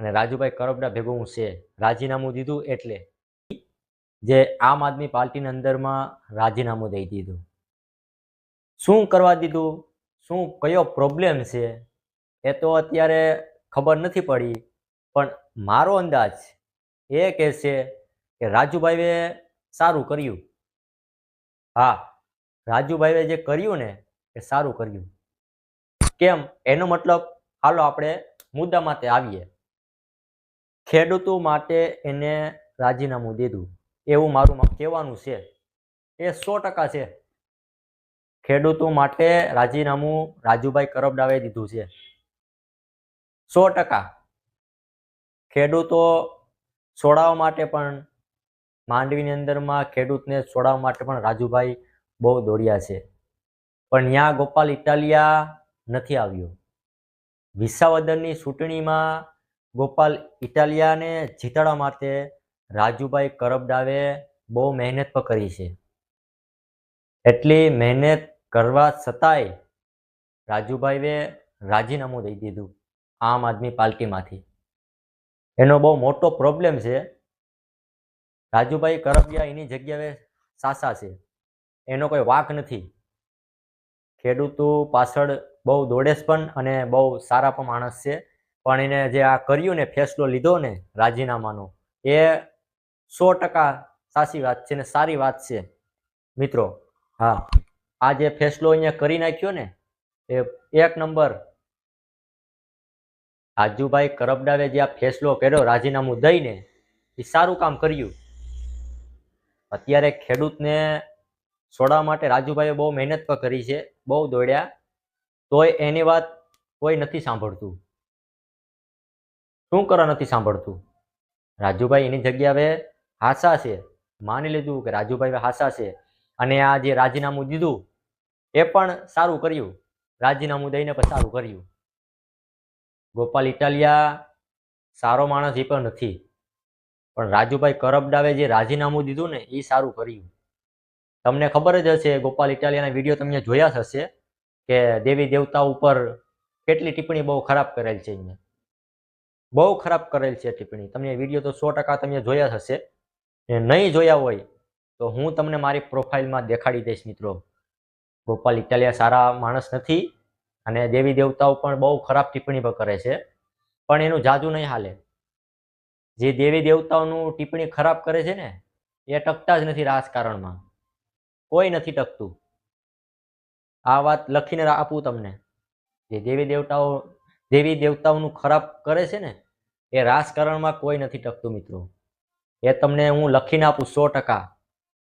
અને રાજુભાઈ કરપડા ભેગું છે રાજીનામું દીધું એટલે જે આમ આદમી પાર્ટીની અંદરમાં રાજીનામું દઈ દીધું. શું કરવા દીધું, શું કયો પ્રોબ્લેમ છે એ તો અત્યારે ખબર નથી પડી, પણ મારો અંદાજ એ કહે છે કે રાજુભાઈએ સારું કર્યું. હા, રાજુભાઈએ જે કર્યું ને એ સારું કર્યું. કેમ એનો મતલબ હાલો આપણે મુદ્દા માટે આવીએ. ખેડૂતો માટે એને રાજીનામું દીધું એવું મારું કહેવાનું છે. એ 100% છે. ખેડૂતો માટે રાજીનામું રાજુભાઈ કરપડાએ દીધું છે 100%. ખેડૂતો છોડાવવા માટે પણ માંડવીની અંદરમાં ખેડૂતને છોડાવવા માટે પણ રાજુભાઈ બહુ દોડ્યા છે, પણ ત્યાં ગોપાલ ઇટાલિયા નથી આવ્યો. વિસાવદરની ચૂંટણીમાં ગોપાલ ઇટાલિયાને જીતાડવા માટે રાજુભાઈ કરપડાએ બહુ મહેનત પણ કરી છે. એટલી મહેનત કરવા છતાંય રાજુભાઈએ રાજીનામું દઈ દીધું આમ આદમી પાર્ટીમાંથી. એનો બહુ મોટો પ્રોબ્લેમ છે. રાજુભાઈ કરપડિયા એની જગ્યાએ સાચા છે, એનો કોઈ વાંક નથી. ખેડૂતો પાછળ બહુ દોડેશ પણ અને બહુ સારા પણ માણસ છે, પણ એને જે આ કર્યું ને ફેસલો લીધો ને રાજીનામાનો એ 100% સાચી વાત છે ને સારી વાત છે મિત્રો. હા, આ જે ફેસલો અહીંયા કરી નાખ્યો ને એ 1 નંબર. રાજુભાઈ કરપડાએ જે આ ફેસલો કર્યો રાજીનામું દઈને એ સારું કામ કર્યું. અત્યારે ખેડૂતને છોડાવવા માટે રાજુભાઈએ બહુ મહેનત પણ કરી છે, બહુ દોડ્યા, તોય એની વાત કોઈ નથી સાંભળતું. શું કરવા નથી સાંભળતું? રાજુભાઈ એની જગ્યાએ હાસા છે, માની લીધું કે રાજુભાઈ હાસા છે, અને આ જે રાજીનામું દીધું એ પણ સારું કર્યું. રાજીનામું દઈને પણ સારું કર્યું. ગોપાલ ઇટાલિયા સારો માણસ એ પણ નથી, પણ રાજુભાઈ કરપડાએ જે રાજીનામું દીધું ને એ સારું કર્યું. તમને ખબર જ હશે, ગોપાલ ઇટાલિયાના વિડીયો તમે જોયા જ હશે કે દેવી દેવતા ઉપર કેટલી ટિપ્પણી બહુ ખરાબ કરેલ છે. અહીંયા બહુ ખરાબ કરેલ છે ટિપ્પણી. તમને વિડીયો તો 100% તમે જોયા જ હશે. નહીં જોયા હોય તો હું તમને મારી પ્રોફાઇલમાં દેખાડી દઈશ મિત્રો. ગોપાલ ઇટાલિયા સારા માણસ નથી અને દેવી દેવતાઓ પણ બહુ ખરાબ ટિપ્પણી પણ કરે છે, પણ એનું જાદુ નહીં હાલે. જે દેવી દેવતાઓનું ટિપ્પણી ખરાબ કરે છે ને એ ટકતા જ નથી રાજકારણમાં, કોઈ નથી ટકતું. આ વાત લખીને આપું તમને. જે દેવી દેવતાઓનું ખરાબ કરે છે ને એ રાજકારણમાં કોઈ નથી ટકતું મિત્રો. એ તમને હું લખીને આપું 100%.